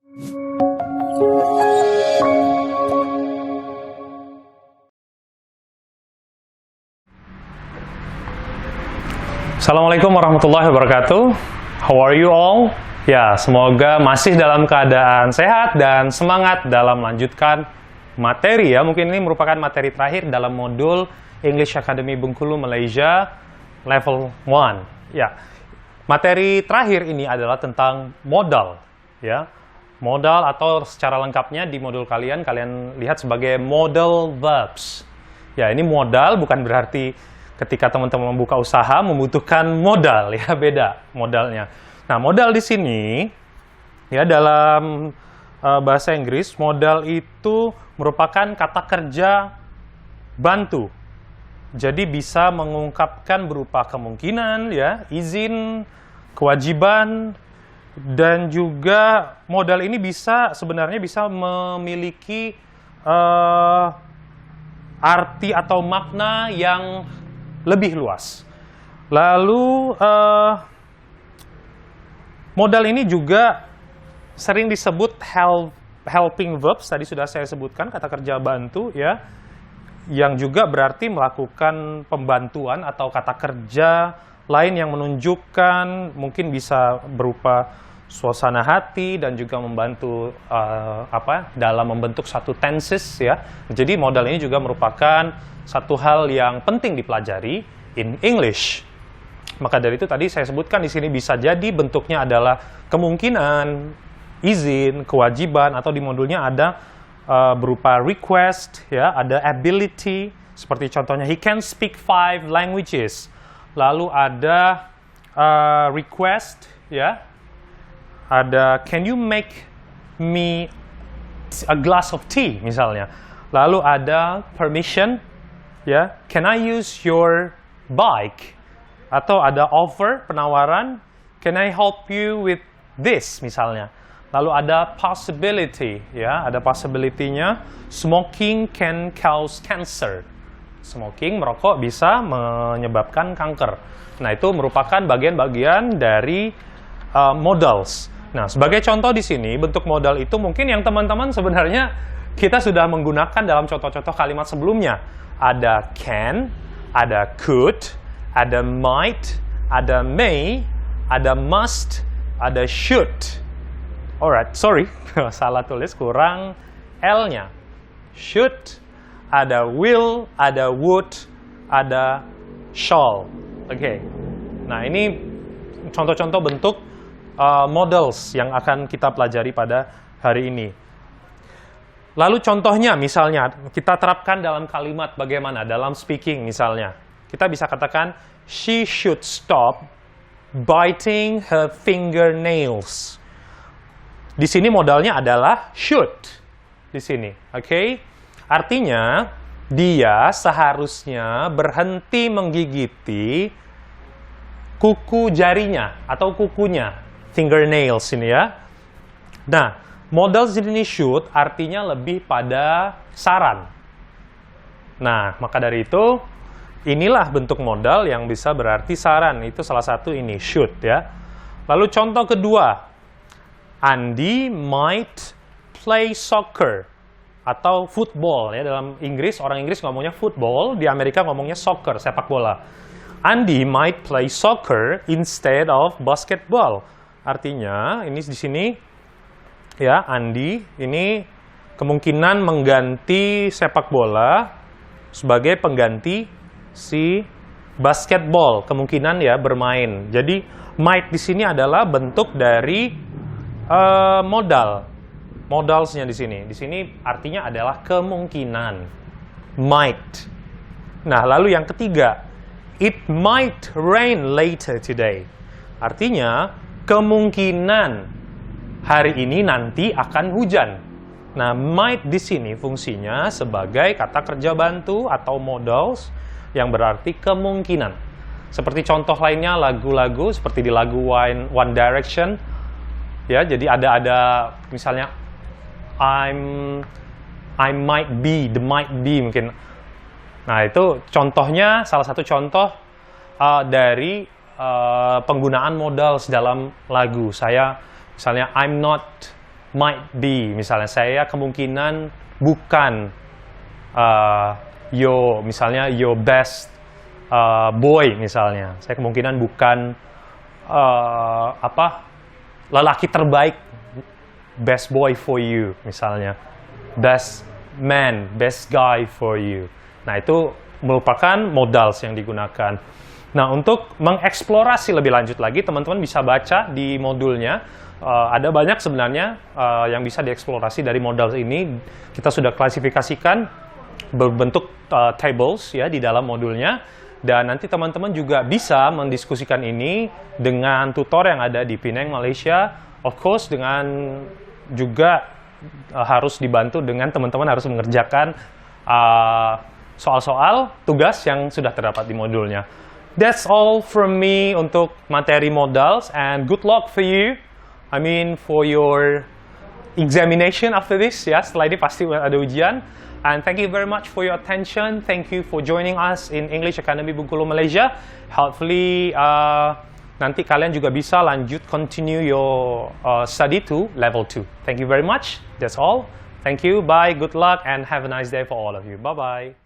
Assalamualaikum warahmatullahi wabarakatuh. How are you all? Ya, semoga masih dalam keadaan sehat dan semangat dalam melanjutkan materi ya. Mungkin ini merupakan materi terakhir dalam modul English Academy Bengkulu Malaysia Level 1. Ya, materi terakhir ini adalah tentang modal. Ya, modal atau secara lengkapnya di modul kalian lihat sebagai modal verbs. Ya, ini modal bukan berarti ketika teman-teman membuka usaha membutuhkan modal ya, beda modalnya. Nah, modal di sini ya dalam bahasa Inggris modal itu merupakan kata kerja bantu. Jadi bisa mengungkapkan berupa kemungkinan ya, izin, kewajiban, dan juga modal ini sebenarnya bisa memiliki arti atau makna yang lebih luas. Lalu modal ini juga sering disebut helping verbs, tadi sudah saya sebutkan kata kerja bantu ya, yang juga berarti melakukan pembantuan atau kata kerja lain yang menunjukkan mungkin bisa berupa suasana hati dan juga membantu dalam membentuk satu tenses ya. Jadi modal ini juga merupakan satu hal yang penting dipelajari in English. Maka dari itu tadi saya sebutkan di sini bisa jadi bentuknya adalah kemungkinan, izin, kewajiban, atau di modulnya ada berupa request ya, ada ability, seperti contohnya he can speak 5 languages. Lalu ada request ya, ada can you make me a glass of tea misalnya. Lalu ada permission ya, can I use your bike? Atau ada offer, penawaran, can I help you with this misalnya. Lalu ada possibility ya, ada possibility-nya smoking can cause cancer. Smoking, merokok bisa menyebabkan kanker. Nah, itu merupakan bagian-bagian dari modals. Nah, sebagai contoh di sini, bentuk modal itu mungkin yang teman-teman sebenarnya kita sudah menggunakan dalam contoh-contoh kalimat sebelumnya. Ada can, ada could, ada might, ada may, ada must, ada should. Alright, sorry, salah tulis, kurang L-nya. Should, ada will, ada would, ada shall. Oke. Nah, ini contoh-contoh bentuk modals yang akan kita pelajari pada hari ini. Lalu contohnya misalnya kita terapkan dalam kalimat bagaimana? Dalam speaking misalnya. Kita bisa katakan she should stop biting her fingernails. Di sini modalnya adalah should. Di sini, oke? Artinya dia seharusnya berhenti menggigiti kuku jarinya atau kukunya, fingernails ini ya. Nah, modal sini should artinya lebih pada saran. Nah, maka dari itu inilah bentuk modal yang bisa berarti saran. Itu salah satu ini should ya. Lalu contoh kedua, Andy might play soccer atau football ya. Dalam Inggris, orang Inggris ngomongnya football, di Amerika ngomongnya soccer, sepak bola. Andy might play soccer instead of basketball. Artinya ini di sini ya, Andy ini kemungkinan mengganti sepak bola sebagai pengganti si basketball, kemungkinan ya bermain. Jadi might di sini adalah bentuk dari modal. Modalsnya di sini. Di sini artinya adalah kemungkinan. Might. Nah, lalu yang ketiga, it might rain later today. Artinya kemungkinan hari ini nanti akan hujan. Nah, might di sini fungsinya sebagai kata kerja bantu atau modals yang berarti kemungkinan. Seperti contoh lainnya lagu-lagu seperti di lagu One Direction. Ya, jadi ada misalnya I might be, the might be mungkin. Nah, itu contohnya, salah satu contoh dari penggunaan modals dalam lagu. Saya misalnya I'm not might be, misalnya saya kemungkinan bukan misalnya your best boy misalnya. Saya kemungkinan bukan lelaki terbaik, best boy for you misalnya, best man, best guy for you. Nah, itu merupakan modals yang digunakan. Nah, untuk mengeksplorasi lebih lanjut lagi, teman-teman bisa baca di modulnya. Ada banyak sebenarnya yang bisa dieksplorasi dari modals ini. Kita sudah klasifikasikan berbentuk tables ya di dalam modulnya. Dan nanti teman-teman juga bisa mendiskusikan ini dengan tutor yang ada di Penang, Malaysia. Of course, dengan juga harus dibantu dengan teman-teman harus mengerjakan soal-soal tugas yang sudah terdapat di modulnya. That's all from me untuk materi modals, and good luck for you. I mean, for your examination after this, ya. Setelah ini pasti ada ujian. And thank you very much for your attention. Thank you for joining us in English Academy Bengkulu, Malaysia. Hopefully, nanti kalian juga bisa lanjut continue your study to level 2. Thank you very much. That's all. Thank you. Bye. Good luck and have a nice day for all of you. Bye-bye.